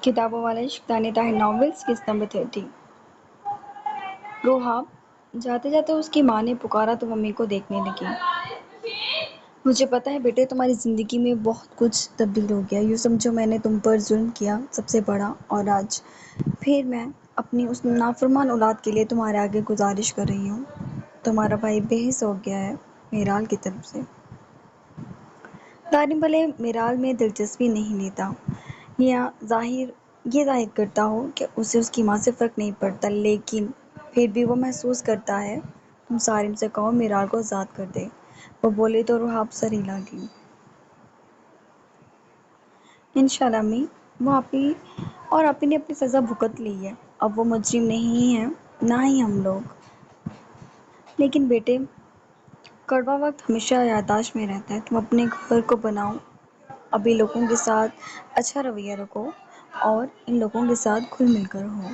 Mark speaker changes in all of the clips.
Speaker 1: کتابوں والا عشق دانے طاہر ناولز قسط نمبر 30۔ روحاب جاتے جاتے اس کی ماں نے پکارا تو ممی کو دیکھنے لگی۔ مجھے پتا ہے بیٹے تمہاری زندگی میں بہت کچھ تبدیل ہو گیا، یوں سمجھو میں نے تم پر ظلم کیا سب سے بڑا، اور آج پھر میں اپنی اس نافرمان اولاد کے لیے تمہارے آگے گزارش کر رہی ہوں۔ تمہارا بھائی بے حس ہو گیا ہے میرال کی طرف سے۔ طارم بھلے میرال میں دلچسپی نہیں لیتا یا یہ ظاہر کرتا ہو کہ اسے اس کی ماں سے فرق نہیں پڑتا، لیکن پھر بھی وہ محسوس کرتا ہے۔ تم سارم سے کہو میرال کو آزاد کر دے، وہ بولی تو روحاب سر ہلا گئی۔ انشاءاللہ امی، وہ آپی نے اپنی سزا بھگت لی ہے، اب وہ مجرم نہیں ہے، نہ ہی ہم لوگ۔ لیکن بیٹے کڑوا وقت ہمیشہ یادداشت میں رہتا ہے، تم اپنے گھر کو بناؤ، ابھی لوگوں کے ساتھ اچھا رویہ رکھو اور ان لوگوں کے ساتھ گھل مل کر رہو۔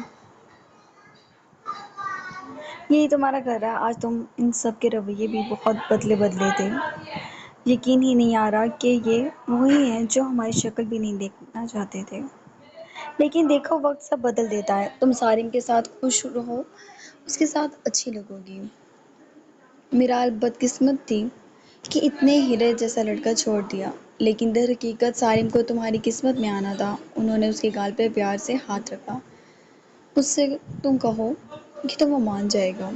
Speaker 1: یہی تمہارا گھر ہے، آج تم ان سب کے رویے بھی بہت بدلے تھے، یقین ہی نہیں آ رہا کہ یہ وہی ہیں جو ہماری شکل بھی نہیں دیکھنا چاہتے تھے، لیکن دیکھو وقت سب بدل دیتا ہے۔ تم سارم کے ساتھ خوش رہو، اس کے ساتھ اچھی لگو گی۔ میرال بدقسمت تھی کہ اتنے ہیرے جیسا لڑکا چھوڑ دیا، لیکن در حقیقت سارم کو تمہاری قسمت میں آنا تھا۔ انہوں نے اس کے گال پہ پیار سے ہاتھ رکھا۔ مجھ سے تم کہو کہ تو وہ مان جائے گا۔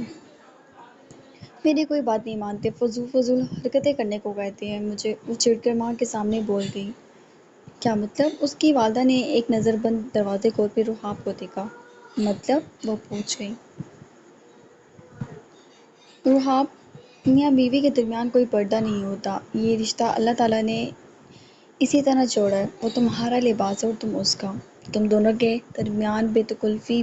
Speaker 1: میری کوئی بات نہیں مانتے، فضول حرکتیں کرنے کو کہتے ہیں مجھے، وہ چڑ کر ماں کے سامنے بول گئی۔ کیا مطلب؟ اس کی والدہ نے ایک نظر بند دروازے کھول کے روحاب کو دیکھا۔ مطلب؟ وہ پوچھ گئی۔ روحاب، میاں بیوی کے درمیان کوئی پردہ نہیں ہوتا، یہ رشتہ اللہ تعالیٰ نے اسی طرح جوڑا ہے، وہ تمہارا لباس ہے اور تم اس کا، تم دونوں کے درمیان بے تکلفی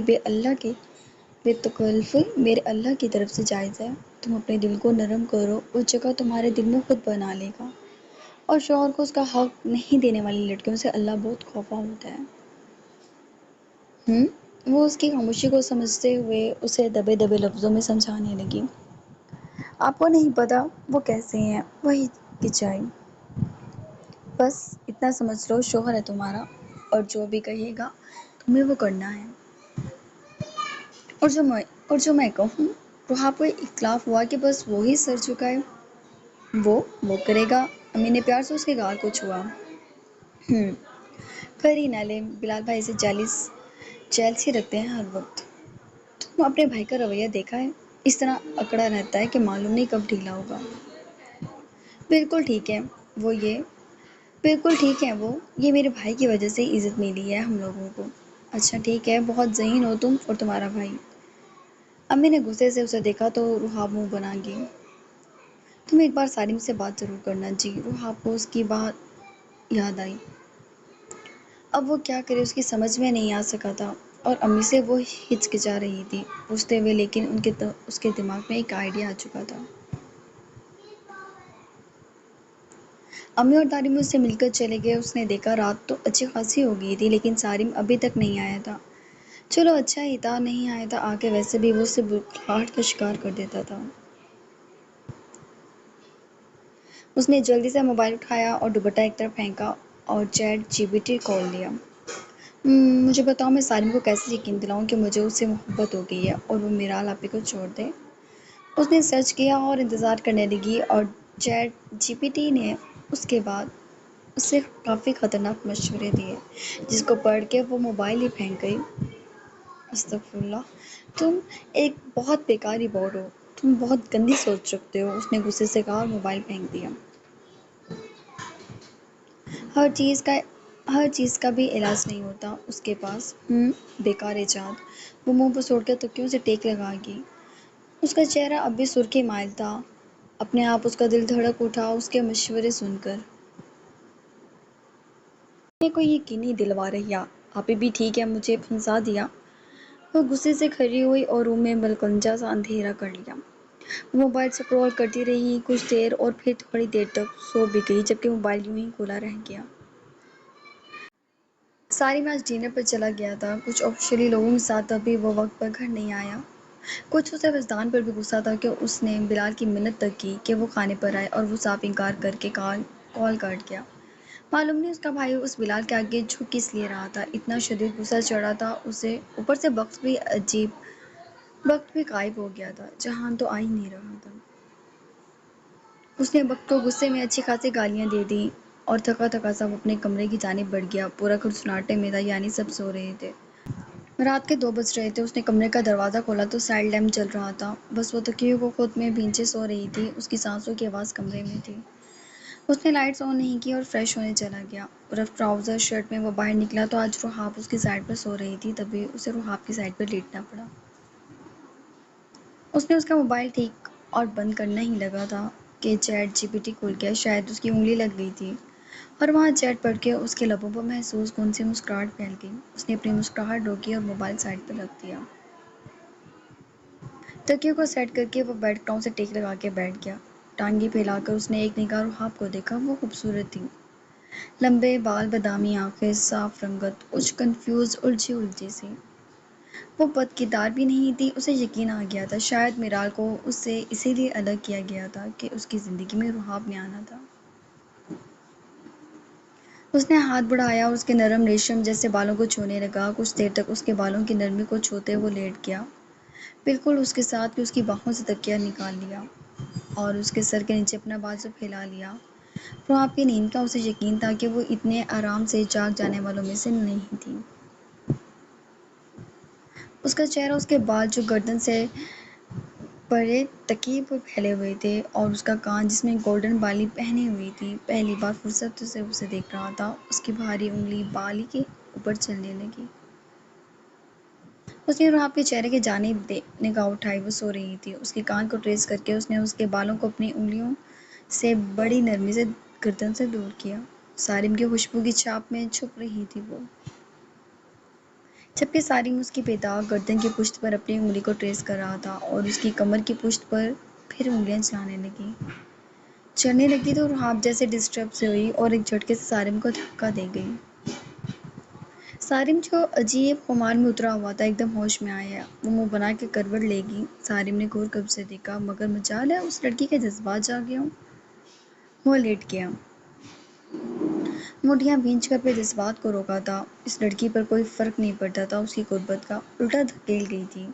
Speaker 1: میرے اللہ کی طرف سے جائز ہے۔ تم اپنے دل کو نرم کرو، اس جگہ تمہارے دل میں خود بنا لے گا، اور شوہر کو اس کا حق نہیں دینے والی لڑکیوں سے اللہ بہت خوفا ہوتا ہے۔ وہ اس کی خاموشی کو سمجھتے ہوئے اسے دبے دبے لفظوں میں سمجھانے لگی۔ آپ کو نہیں پتا وہ کیسے ہیں، وہ ہچکچائی۔ بس اتنا سمجھ لو شوہر ہے تمہارا، اور جو بھی کہے گا تمہیں وہ کرنا ہے۔ اور جو میں کہوں، روحاب کو اختلاف ہوا کہ بس وہی سر جھکائے۔ وہ کرے گا۔ امی نے پیار سے اس کے گال کو چھوا۔ کر ہی نہ لے، بلال بھائی سے جیلسی رکھتے ہیں ہر وقت۔ تم اپنے بھائی کا رویہ دیکھا ہے؟ اس طرح اکڑا رہتا ہے کہ معلوم نہیں کب ڈھیلا ہوگا۔ بالکل ٹھیک ہے وہ، یہ میرے بھائی کی وجہ سے عزت ملی ہے ہم لوگوں کو۔ اچھا ٹھیک ہے، بہت ذہین ہو تم اور تمہارا بھائی۔ امی نے غصے سے اسے دیکھا تو روحاب منہ بنا گئی۔ تم ایک بار سارم سے بات ضرور کرنا جی۔ روحاب کو اس کی بات یاد آئی۔ اب وہ کیا کرے، اس کی سمجھ میں نہیں آ سکا تھا، اور امی سے وہ ہچکچا رہی تھی پوچھتے ہوئے، لیکن اس کے دماغ میں ایک آئیڈیا آ چکا تھا۔ امی اور طارم اس سے مل کر چلے گئے۔ اس نے دیکھا رات تو اچھی خاصی ہو گئی تھی، لیکن سارم ابھی تک نہیں آیا تھا۔ چلو اچھا ہی تھا نہیں آیا تھا، آ کے ویسے بھی وہ اسے بخلاہٹ کا شکار کر دیتا تھا۔ اس نے جلدی سے موبائل اٹھایا اور دوپٹہ ایک طرف پھینکا اور چیٹ جی پی ٹی کھول لیا۔ مجھے بتاؤ میں سارم کو کیسے یقین دلاؤں کہ مجھے اس سے محبت ہو گئی ہے اور وہ میرال آپی کو چھوڑ دے؟ اس نے سرچ کیا اور انتظار کرنے لگی، اور چیٹ جی پی ٹی نے اس کے بعد اسے کافی خطرناک مشورے دیے، جس کو پڑھ کے وہ موبائل ہی پھینک گئی۔ استغفر اللہ، تم ایک بہت بیکاری بورڈ ہو، تم بہت گندی سوچ رکھتے ہو، اس نے غصے سے کہا اور موبائل پھینک دیا۔ ہر چیز کا بھی علاج نہیں ہوتا اس کے پاس۔ بیکار ایجاد، وہ منہ پر سوڑ کر تکیوں سے ٹیک لگا گی۔ اس کا چہرہ اب بھی سرخی مائل تھا، اپنے آپ اس کا دل دھڑک اٹھا اس کے مشورے سن کر۔ میں کوئی یقین نہیں دلوا رہا، آپی بھی ٹھیک ہے، مجھے پھنسا دیا۔ وہ غصے سے کھڑی ہوئی اور روم میں ملکنجہ سا اندھیرا کر لیا۔ وہ موبائل سکرول کرتی رہی کچھ دیر، اور پھر تھوڑی دیر تک سو بھی گئی، جبکہ موبائل یوں ہی کھلا رہ گیا۔ سارم آج ڈنر پر چلا گیا تھا کچھ آفیشلی لوگوں کے ساتھ، تب بھی وہ وقت پر گھر نہیں آیا۔ کچھ اسے وجدان پر بھی غصہ تھا کہ اس نے بلال کی منت تک کی کہ وہ کھانے پر آئے، اور وہ صاف انکار کر کے کال کاٹ گیا۔ معلوم نہیں اس کا بھائی اس بلال کے آگے جھک کس لیے رہا تھا، اتنا شدید غصہ چڑھا تھا اسے، اوپر سے وقت بھی غائب ہو گیا تھا، جہان تو آ ہی نہیں رہا تھا۔ اس نے وقت کو غصے میں اچھی خاصی گالیاں دے دیں اور تھکا تھکا سا وہ اپنے کمرے کی جانب بڑھ گیا۔ پورا گھر سناٹے میں تھا، یعنی سب سو رہے تھے۔ رات کے 2 بج رہے تھے۔ اس نے کمرے کا دروازہ کھولا تو سائڈ لیمپ جل رہا تھا، بس وہ تکیے کو خود میں بھینچے سو رہی تھی، اس کی سانسوں کی آواز کمرے میں تھی۔ اس نے لائٹس آن نہیں کی اور فریش ہونے چلا گیا۔ رف ٹراؤزر شرٹ میں وہ باہر نکلا تو آج رحاب اس کی سائڈ پر سو رہی تھی، تبھی اسے رحاب کی سائڈ پر لیٹنا پڑا۔ اس نے اس کا موبائل ٹھیک اور بند کرنا ہی لگا تھا کہ چیٹ جی پی ٹی کھل گیا، شاید اس کی انگلی لگ گئی تھی اور وہاں چیٹ پڑھ کے اس کے لبوں پر محسوس کون سی مسکراہٹ پھیل گئی۔ اس نے اپنی مسکراہٹ روکی اور موبائل سائڈ پر رکھ دیا۔ تکیے کو سیٹ کر کے وہ بیڈ ٹاؤن سے ٹیک لگا کے بیٹھ گیا۔ ٹانگیں پھیلا کر اس نے ایک نگاہ رحاب کو دیکھا، وہ خوبصورت تھی۔ لمبے بال، بادامی آنکھیں، صاف رنگت، کچھ کنفیوز، الجھی سی۔ وہ بدکردار بھی نہیں تھی، اسے یقین آ گیا تھا شاید میرال کو اس سے اسی لیے الگ کیا گیا تھا کہ اس کی زندگی میں رحاب نے آنا تھا۔ اس نے ہاتھ بڑھایا اور اس کے نرم ریشم جیسے بالوں کو چھونے لگا، کچھ دیر تک اس کے بالوں کی نرمی کو چھوتے وہ لیٹ گیا، بالکل اس کے ساتھ کہ اس کی باہوں سے تکیہ نکال لیا اور اس کے سر کے نیچے اپنا بازو پھیلا لیا۔ رحاب کی نیند کا اسے یقین تھا کہ وہ اتنے آرام سے جاگ جانے والوں میں سے نہیں تھی۔ اس کا چہرہ، اس کے بال جو گردن سے پرے تکیے پر پھیلے ہوئے تھے اور اس کا کان جس میں گولڈن بالی پہنی ہوئی تھی، پہلی بار فرصت سے اسے دیکھ رہا تھا۔ اس کی بھاری انگلی بالی کے اوپر چلنے لگی۔ اس نے رحاب کے چہرے کی جانب نگاہ اٹھائی، وہ سو رہی تھی۔ اس کے کان کو ٹریس کر کے اس نے اس کے بالوں کو اپنی انگلیوں سے بڑی نرمی سے گردن سے دور کیا۔ صارم کی خوشبو کی چھاپ میں چھپ رہی تھی وہ، جبکہ صارم اس کی بے داغ گردن کی پشت پر اپنی انگلی کو ٹریس کر رہا تھا اور اس کی کمر کی پشت پر پھر انگلیاں چڑھنے لگی تو رحاب جیسے ڈسٹرب سے ہوئی اور ایک جھٹکے سے صارم کو دھکا دے گئی۔ صارم جو عجیب خمار میں اترا ہوا تھا ایک دم ہوش میں آیا، وہ منہ بنا کے کروٹ لے گی۔ صارم نے غور کرب سے دیکھا، مگر مجال ہے اس لڑکی کے جذبات جاگے ہوں۔ وہ لیٹ گیا، مٹھیاں بھینچ کر اپنے جذبات کو روکا تھا۔ اس لڑکی پر کوئی فرق نہیں پڑتا تھا اس کی قربت کا، الٹا دھکیل گئی تھی،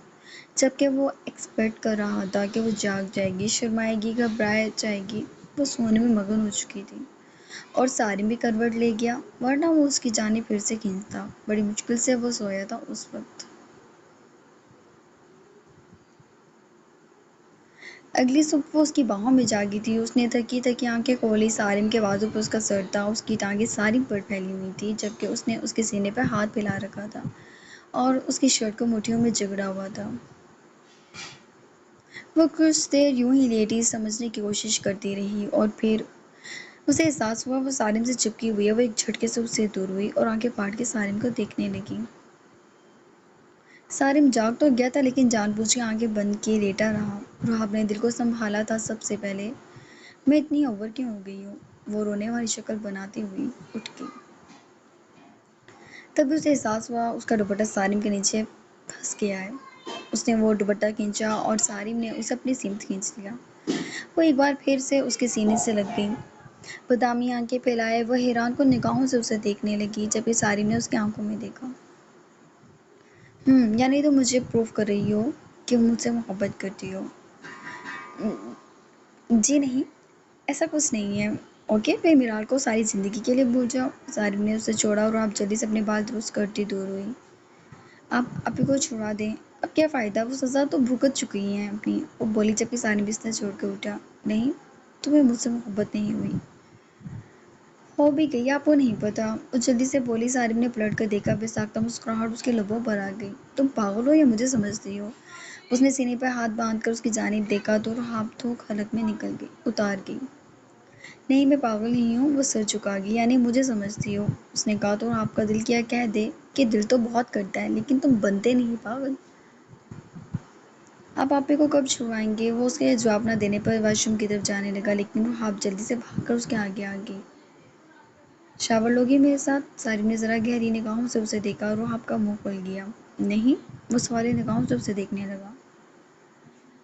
Speaker 1: جبکہ وہ ایکسپیکٹ کر رہا تھا کہ وہ جاگ جائے گی، شرمائے گی، گھبرا جائے گی۔ وہ سونے میں مگن ہو چکی تھی اور صارم بھی کروٹ لے گیا، ورنہ وہ اس کی جانب پھر سے کھینچتا۔ بڑی مشکل سے وہ سویا تھا اس وقت۔ اگلی صبح وہ اس کی باہوں میں جاگی تھی۔ اس نے تھکی تھکی آنکھیں کھولی، صارم کے بازو پر اس کا سر تھا، اس کی ٹانگیں صارم پر پھیلی ہوئی تھیں، جبکہ اس نے اس کے سینے پر ہاتھ پھیلا رکھا تھا اور اس کی شرٹ کو مٹھیوں میں جگڑا ہوا تھا۔ وہ کچھ دیر یوں ہی لیٹی سمجھنے کی کوشش کرتی رہی اور پھر اسے احساس ہوا وہ صارم سے چپکی ہوئی ہے۔ وہ ایک جھٹکے سے اس سے دور ہوئی اور آنکھیں پھاڑ کے صارم کو دیکھنے لگی۔ صارم جاگ تو گیا تھا لیکن جان بوجھ کے آنکھیں بند کیے لیٹا رہا۔ رحاب نے دل کو سنبھالا تھا سب سے پہلے۔ میں اتنی اوور کیوں ہو گئی ہوں؟ وہ رونے والی شکل بناتی ہوئی اٹھ گئی۔ تبھی اسے احساس ہوا اس کا دوپٹہ صارم کے نیچے پھنس گیا ہے۔ اس نے وہ دوپٹہ کھینچا اور صارم نے اسے اپنی سمت کھینچ لیا۔ وہ ایک بار پھر سے اس کے سینے سے لگ گئی، بادامی آنکھیں پھیلائے وہ حیران کن نگاہوں سے اسے دیکھنے لگی، جبکہ صارم نے اس کی آنکھوں میں دیکھا۔ یعنی تم مجھے پروف کر رہی ہو کہ مجھ سے محبت کرتی ہو؟ جی نہیں، ایسا کچھ نہیں ہے۔ اوکے، پھر میرال کو ساری زندگی کے لیے بھول جاؤ۔ صارم نے اسے چھوڑا اور آپ جلدی سے اپنے بال درست کرتی دور ہوئی۔ آپ اپی کو چھڑا دیں، اب کیا فائدہ، وہ سزا تو بھگت چکی ہیں اپنی، وہ بولی، جبکہ صارم بستر چھوڑ کے اٹھا۔ نہیں، تمہیں مجھ سے محبت نہیں ہوئی؟ ہو بھی گئی، آپ کو نہیں پتا، وہ جلدی سے بولی۔ صارم نے پلٹ کر دیکھا، بے ساختہ مسکراہٹ اس کے لبوں پر آ گئی۔ تم پاگل ہو یا مجھے سمجھتی ہو؟ اس نے سینے پر ہاتھ باندھ کر اس کی جانب دیکھا تو رحاب تھوک حلق میں اتار گئی۔ نہیں، میں پاگل نہیں ہوں، وہ سر جھکا گئی۔ یعنی مجھے سمجھتی ہو؟ اس نے کہا تو رحاب کا دل کیا کہہ دے کہ دل تو بہت کرتا ہے لیکن تم بنتے نہیں پاگل۔ آپ آپی کو کب چھڑوائیں گے؟ وہ اس کے جواب نہ دینے پر واش روم کی طرف جانے لگا، لیکن رحاب جلدی سے بھاگ کر اس کے آگے آ گئی۔ شاور لوگی میرے ساتھ؟ صارم نے ذرا گہری نگاہوں سے اسے دیکھا اور رحاب کا منہ کھل گیا۔ نہیں، وہ سوالی نگاہوں سے اسے دیکھنے لگا۔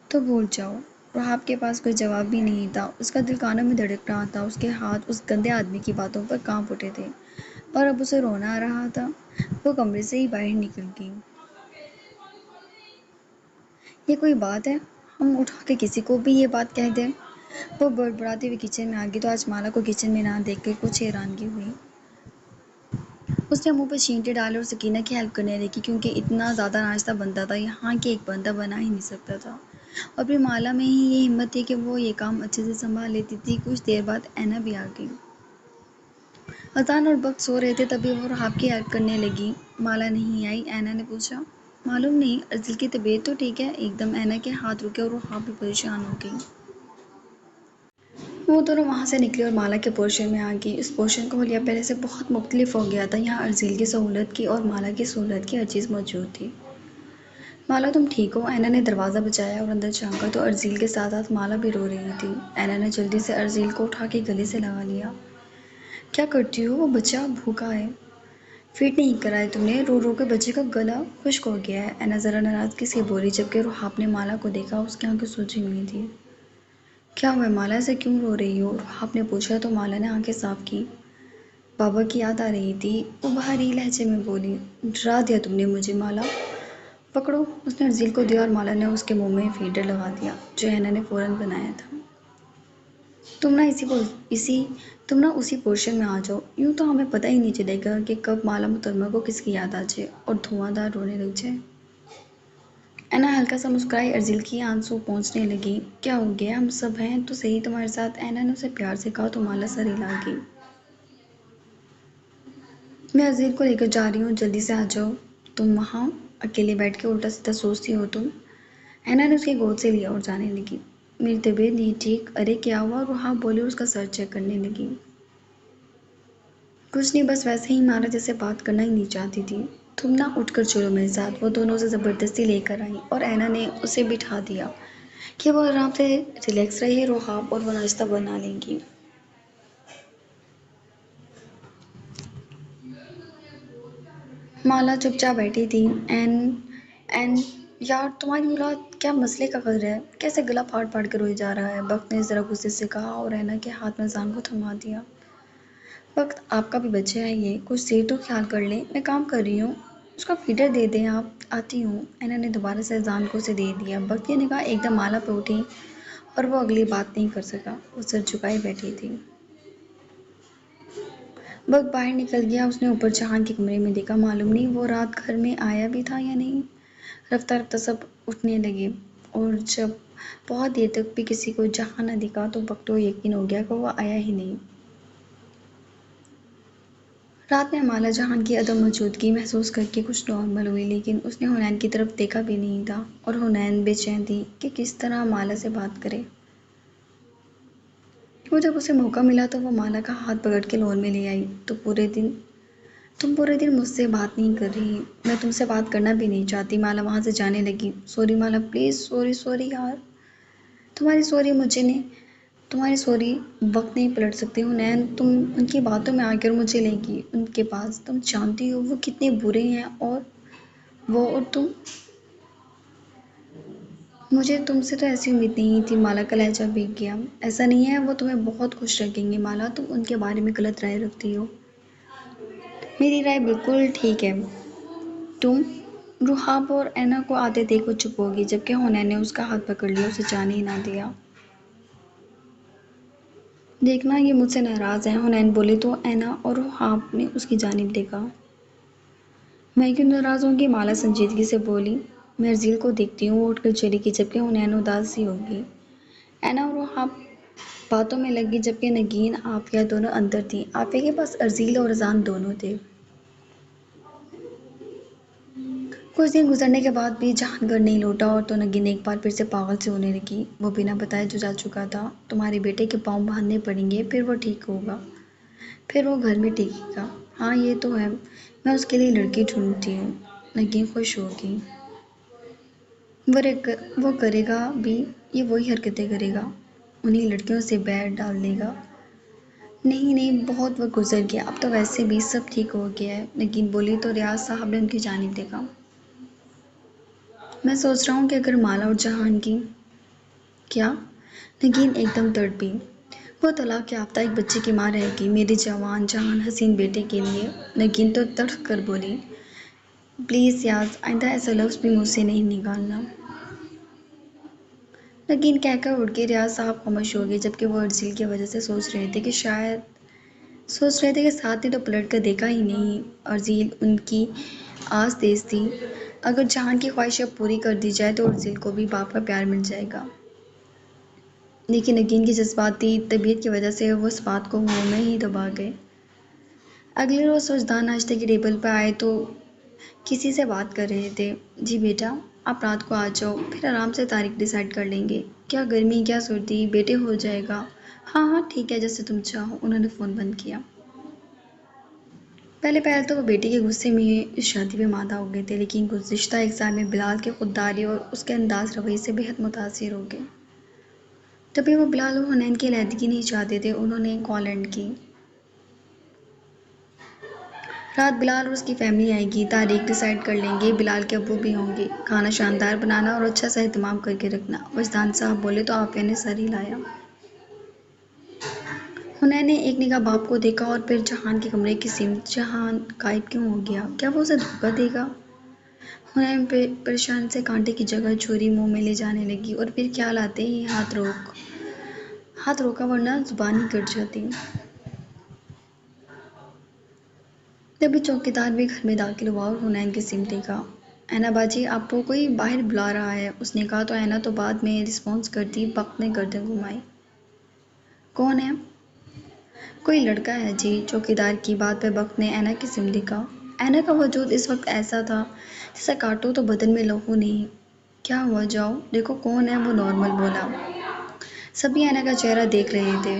Speaker 1: تو بھول جاؤ۔ رحاب کے پاس کوئی جواب بھی نہیں تھا، اس کا دل کانوں میں دھڑک رہا تھا، اس کے ہاتھ اس گندے آدمی کی باتوں پر کانپ اٹھے تھے، اور اب اسے رونا آ رہا تھا۔ وہ کمرے سے ہی باہر نکل گئی۔ یہ کوئی بات ہے؟ ہم اٹھا کے کسی کو بھی یہ بات کہہ دیں؟ وہ بڑبڑاتے ہوئے کچن میں آ گئی تو آج مالا کو کچن میں نہ دیکھ کر کچھ حیرانگی ہوئی۔ اس نے منہ پہ چھینٹے ڈالے اور سکینہ کی ہیلپ کرنے لگی، کیونکہ اتنا زیادہ ناشتہ بنتا تھا یہاں کہ ایک بندہ بنا ہی نہیں سکتا تھا، اور پھر مالا میں ہی یہ ہمت تھی کہ وہ یہ کام اچھے سے سنبھال لیتی تھی۔ کچھ دیر بعد اینا بھی آ گئی۔ اذان اور بخت سو رہے تھے، تبھی وہ رحاب کی ہیلپ کرنے لگی۔ مالا نہیں آئی؟ اینا نے پوچھا۔ معلوم نہیں، ارزل کی طبیعت تو ٹھیک ہے۔ ایک دم اینا کے ہاتھ رکے اور رحاب بھی پریشان ہو گئی۔ وہ دونوں وہاں سے نکلی اور مالا کے پورشن میں آ گئی۔ اس پورشن کا حلیہ پہلے سے بہت مختلف ہو گیا تھا۔ یہاں ارزل کی سہولت کی اور مالا کی سہولت کی ہر چیز موجود تھی۔ مالا تم ٹھیک ہو؟ اینا نے دروازہ بجایا اور اندر جھانکا تو ارزل کے ساتھ ساتھ مالا بھی رو رہی تھی۔ اینا نے جلدی سے ارزل کو اٹھا کے گلے سے لگا لیا۔ کیا کرتی ہو؟ وہ بچہ بھوکا ہے۔ فیڈ نہیں کرایا تم نے؟ رو رو کے بچے کا گلا خشک ہو گیا ہے، اینا ذرا ناراضگی سے بولی، جبکہ رحاب نے مالا کو دیکھا، اس کی آنکھیں سوجی ہوئی تھیں۔ کیا ہوا ہے مالا، ایسے کیوں رو رہی ہو؟ رحاب نے پوچھا تو مالا نے آنکھیں صاف کی۔ بابا کی یاد آ رہی تھی، وہ بھاری لہجے میں بولی۔ ڈرا دیا تم نے مجھے مالا۔ پکڑو، اس نے ارزل کو دیا اور مالا نے اس کے منہ میں فیڈر لگا دیا، جو اینا نے فوراً بنایا تھا۔ تم نہ اسی پورشن میں آ جاؤ، یوں تو ہمیں پتہ ہی نہیں چلے گا کہ کب مالا محترمہ کو کس کی یاد آ جائے اور دھواں دھار رونے لگ جائے۔ اینا ہلکا سا مسکرائی، ارزل کی آنسو پہنچنے لگی۔ کیا ہو گیا؟ ہم سب ہیں تو صحیح تمہارے ساتھ، اینا نے اسے پیار سے کہا تو مالا سر ہلا گئی۔ میں ارزل کو لے کر جا رہی ہوں، جلدی سے آ جاؤ۔ تم وہاں اکیلے بیٹھ کے الٹا سیدھا سوچتی ہو تم؟ اینا نے اس کی گود سے لیا اور جانے لگی۔ میری طبیعت نہیں ٹھیک۔ ارے کیا ہوا؟ رحاب بولی اور اس کا سر چیک کرنے لگی۔ کچھ نہیں، بس ویسے ہی مالا جیسے بات کرنا ہی نہیں چاہتی تھی۔ تم نہ اٹھ کر چلو میرے ساتھ۔ وہ دونوں اسے زبردستی لے کر آئیں اور اینا نے اسے بٹھا دیا کہ وہ آرام سے ریلیکس رہے، رحاب اور وہ ناشتہ بنا لیں گی۔ مالا چپ چاپ بیٹھی تھی۔ این یار، تمہاری اولاد کیا مسئلے کا گھر ہے؟ کیسے گلا پھاڑ پھاڑ کے روئے جا رہا ہے؟ بخت نے ذرا غصے سے کہا اور اینا کے ہاتھ میں اذان کو تھما دیا۔ بخت، آپ کا بھی بچہ ہے یہ، کچھ دیر تو خیال کر لیں، میں کام کر رہی ہوں، اس کا فیڈر دے دیں آپ، آتی ہوں۔ اینا نے دوبارہ سے اذان کو اسے دے دیا۔ بخت کی نگاہ ایک دم مالا پہ اٹھی اور وہ اگلی بات نہیں کر سکا، وہ سر جھکائے بیٹھی تھی۔ وقت باہر نکل گیا، اس نے اوپر جہان کے کمرے میں دیکھا، معلوم نہیں وہ رات گھر میں آیا بھی تھا یا نہیں۔ رفتہ رفتہ سب اٹھنے لگے، اور جب بہت دیر تک بھی کسی کو جہاں نہ دکھا تو وقت کو یقین ہو گیا کہ وہ آیا ہی نہیں۔ رات میں مالا جہان کی عدم موجودگی محسوس کر کے کچھ نارمل ہوئی، لیکن اس نے حنین کی طرف دیکھا بھی نہیں تھا، اور حنین بے چین تھی کہ کس طرح مالا سے بات کرے۔ وہ جب اسے موقع ملا تو وہ مالا کا ہاتھ پکڑ کے لون میں لے آئی۔ تم پورے دن مجھ سے بات نہیں کر رہی، میں تم سے بات کرنا بھی نہیں چاہتی۔ مالا وہاں سے جانے لگی۔ سوری مالا، پلیز، سوری یار۔ تمہاری سوری مجھے نے تمہاری سوری وقت نہیں پلٹ سکتی حنین، تم ان کی باتوں میں آ کر مجھے لے گئی ان کے پاس، تم جانتی ہو وہ کتنے برے ہیں، اور تم۔ مجھے تم سے تو ایسی امید نہیں تھی۔ مالا کا لہجہ بھیگ گیا۔ ایسا نہیں ہے، وہ تمہیں بہت خوش رکھیں گے مالا، تم ان کے بارے میں غلط رائے رکھتی ہو۔ میری رائے بالکل ٹھیک ہے۔ تم رحاب اور اینا کو آتے دیکھ وہ چپ ہو گئی، جبکہ حنین نے اس کا ہاتھ پکڑ لیا، اسے جانے ہی نہ دیا۔ دیکھنا یہ مجھ سے ناراض ہیں، حنین بولی تو اینا اور رحاب نے اس کی جانب دیکھا۔ میں کیوں ناراض ہوں گی؟ مالا سنجیدگی سے بولی۔ میں ارزل کو دیکھتی ہوں، وہ اٹھ کر چلی گئی، جبکہ حنین اداس سی ہو گئی۔ اینا اور رحاب باتوں میں لگ گئی، جبکہ نگین عافیہ دونوں اندر تھیں۔ عافیہ کے پاس ارزل اور اذان دونوں تھے۔ کچھ دن گزرنے کے بعد بھی جہان گھر نہیں لوٹا، اور تو نگین ایک بار پھر سے پاگل سی ہونے لگی۔ وہ بنا بتائے جو جا چکا تھا۔ تمہارے بیٹے کے پاؤں باندھنے پڑیں گے، پھر وہ ٹھیک ہوگا، پھر وہ گھر میں ٹکے گا۔ ہاں یہ تو ہے، میں اس کے لیے لڑکی ڈھونڈتی ہوں۔ نگین خوش ہوگی۔ وہ کرے گا بھی، یہ وہی حرکتیں کرے گا، انہیں لڑکیوں سے بیر ڈال دے گا۔ نہیں، بہت وقت گزر گیا، اب تو ویسے بھی سب ٹھیک ہو گیا ہے، نگین بولی تو ریاض صاحب نے ان کی جانب دیکھا۔ میں سوچ رہا ہوں کہ اگر مالا اور جہان کی کیا؟ نگین ایک دم تڑپی۔ وہ طلاق یافتہ ایک بچے کی ماں رہے گی میرے جوان جہان حسین بیٹے کے لیے۔ نگین تو تڑپ کر بولی، پلیز یاز، آئندہ ایسا لفظ بھی منہ سے نہیں نکالنا۔ نگین کہہ کر اٹھ گئی۔ ریاض صاحب خاموش ہو گئے جبکہ وہ ارزیل کی وجہ سے سوچ رہے تھے کہ ساتھ نے تو پلٹ کر دیکھا ہی نہیں۔ ارزیل ان کی آس تیز تھی، اگر جہان کی خواہش اب پوری کر دی جائے تو ارزیل کو بھی باپ کا پیار مل جائے گا۔ لیکن نگین کی جذباتی طبیعت کی وجہ سے وہ اس بات کو منہ میں ہی دبا گئے۔ اگلے روز سوچدان ناشتے کی ٹیبل پر آئے تو کسی سے بات کر رہے تھے۔ جی بیٹا، آپ رات کو آ جاؤ، پھر آرام سے تاریخ ڈیسائیڈ کر لیں گے۔ کیا گرمی، کیا سردی، بیٹے ہو جائے گا۔ ہاں ہاں ٹھیک ہے، جیسے تم چاہو۔ انہوں نے فون بند کیا۔ پہلے تو وہ بیٹے کے غصے میں اس شادی پہ مادہ ہو گئے تھے، لیکن گزشتہ ایک سال میں بلال کی خودداری اور اس کے انداز رویے سے بہت متاثر ہو گئے۔ تبھی وہ بلال اور حنین کی علیحدگی نہیں چاہتے تھے۔ انہوں نے کال اینڈ کی۔ رات بلال اور اس کی فیملی آئے گی، تاریخ ڈیسائیڈ کر لیں گے، بلال کے ابو بھی ہوں گے۔ کھانا شاندار بنانا اور اچھا سا اہتمام کر کے رکھنا۔ وجدان صاحب بولے تو عافیہ نے سر ہلایا۔ حنین نے ایک نگاہ باپ کو دیکھا اور پھر جہان کے کمرے کی سمت۔ جہان غائب کیوں ہو گیا؟ کیا وہ اسے دھوکہ دے گا؟ حنین پریشانی سے کانٹے کی جگہ چھری منہ میں لے جانے لگی اور پھر خیال آتے ہی ہاتھ روکا ورنہ زبان ہی کٹ جاتی۔ تبھی چوکیدار بھی گھر میں داخل ہوا اور حنین کی سمت دیکھا۔ اینا باجی، آپ کو کوئی باہر بلا رہا ہے، اس نے کہا تو اینا تو بعد میں رسپانس کرتی۔ بخت نے گردن گھمائی۔ کون ہے؟ کوئی لڑکا ہے جی۔ چوکیدار کی بات پر بخت نے اینا کی سمت دیکھا۔ اینا کا وجود اس وقت ایسا تھا جیسے کاٹو تو بدن میں لہو نہیں۔ کیا ہوا؟ جاؤ دیکھو کون ہے، وہ نارمل بولا۔ سبھی اینا کا چہرہ دیکھ رہے تھے۔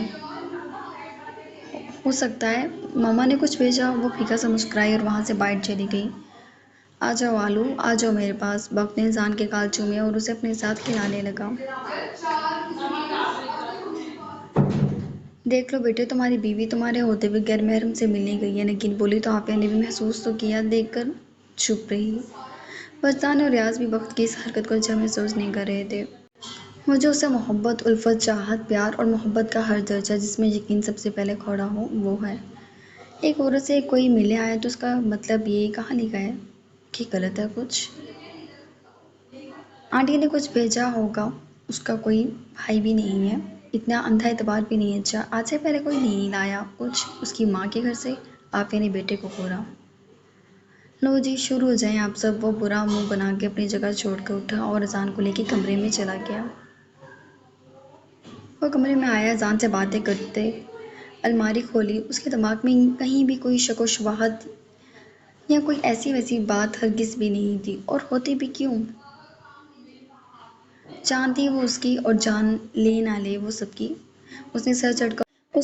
Speaker 1: ہو سکتا ہے ماما نے کچھ بھیجا۔ وہ پھیکا سا مسکرائی اور وہاں سے باہر چلی گئی۔ آ جاؤ آلو، آ جاؤ میرے پاس۔ بخت نے ذان کے گال چومے اور اسے اپنے ساتھ کھلانے لگا۔ دیکھ لو بیٹے، تمہاری بیوی تمہارے ہوتے ہوئے غیر محرم سے ملنے گئی ہے۔ نگین بولی تو عافیہ نے بھی محسوس تو کیا، دیکھ کر چپ رہی۔ وجدان اور ریاض بھی بخت کی اس حرکت کو اچھا محسوس نہیں کر رہے تھے۔ مجھے اس سے محبت، الفت، چاہت، پیار اور محبت کا ہر درجہ جس میں یقین سب سے پہلے کھڑا ہو وہ ہے۔ ایک عورت سے کوئی ملے آیا تو اس کا مطلب یہ کہاں لکھا ہے کہ غلط ہے کچھ؟ آنٹی نے کچھ بھیجا ہوگا، اس کا کوئی بھائی بھی نہیں ہے، اتنا اندھا اعتبار بھی نہیں ہے۔ اچھا، آج سے پہلے کوئی نہیں لایا کچھ اس کی ماں کے گھر سے؟ عافیہ نے بیٹے کو گھورا۔ لو جی شروع ہو جائیں آپ سب۔ وہ برا منہ بنا کے اپنی جگہ چھوڑ کر اٹھا اور اذان کو لے کے کمرے میں چلا گیا۔ وہ کمرے میں آیا، اذان سے باتیں کرتے الماری کھولی۔ اس کے دماغ میں کہیں بھی کوئی شک و شبہات یا کوئی ایسی ویسی بات ہرگز بھی نہیں تھی، اور ہوتی بھی کیوں؟ جان تھی وہ اس کی اور جان لے نہ لے وہ سب کی۔ اس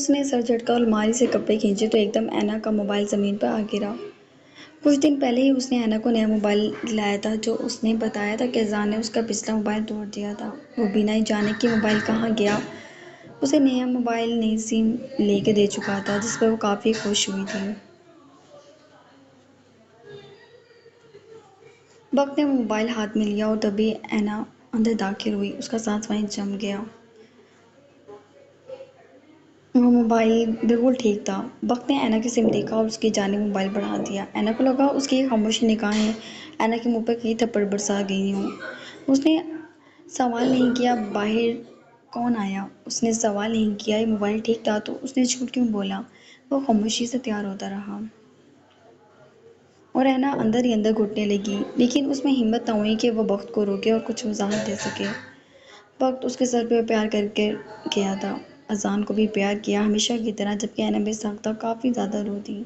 Speaker 1: نے سر جھٹکا اور الماری سے کپڑے کھینچے تو ایک دم اینا کا موبائل زمین پر آ گرا۔ کچھ دن پہلے ہی اس نے اینا کو نیا موبائل دلایا تھا، جو اس نے بتایا تھا کہ اذان نے اس کا پچھلا موبائل توڑ دیا تھا۔ وہ بنا ہی جانے کہ موبائل کہاں گیا اسے نیا موبائل نئی سم لے کے دے چکا تھا، جس پر وہ کافی خوش ہوئی تھی۔ بخت نے وہ موبائل ہاتھ میں لیا اور تبھی اینا اندر داخل ہوئی۔ اس کا سانس وہیں جم گیا۔ وہ موبائل بالکل ٹھیک تھا۔ بخت نے اینا کی سمت دیکھا اور اس کی جانب موبائل بڑھا دیا۔ اینا کو لگا اس کی خاموش نگاہیں اینا کے منہ پر کئی تھپڑ برسا گئی ہوں۔ اس نے سوال نہیں کیا باہر کون آیا؟ اس نے سوال نہیں کیا یہ موبائل ٹھیک تھا تو اس نے جھوٹ کیوں بولا؟ وہ خاموشی سے تیار ہوتا رہا۔ اور اینا اندر ہی اندر گھٹنے لگی، لیکن اس میں ہمت نہ ہوئی کہ وہ بخت کو روکے اور کچھ وضاحت دے سکے۔ بخت اس کے سر پہ پیار کر کے گیا تھا، اذان کو بھی پیار کیا ہمیشہ کی طرح، جبکہ اینا بے ساختہ کافی زیادہ رو دی۔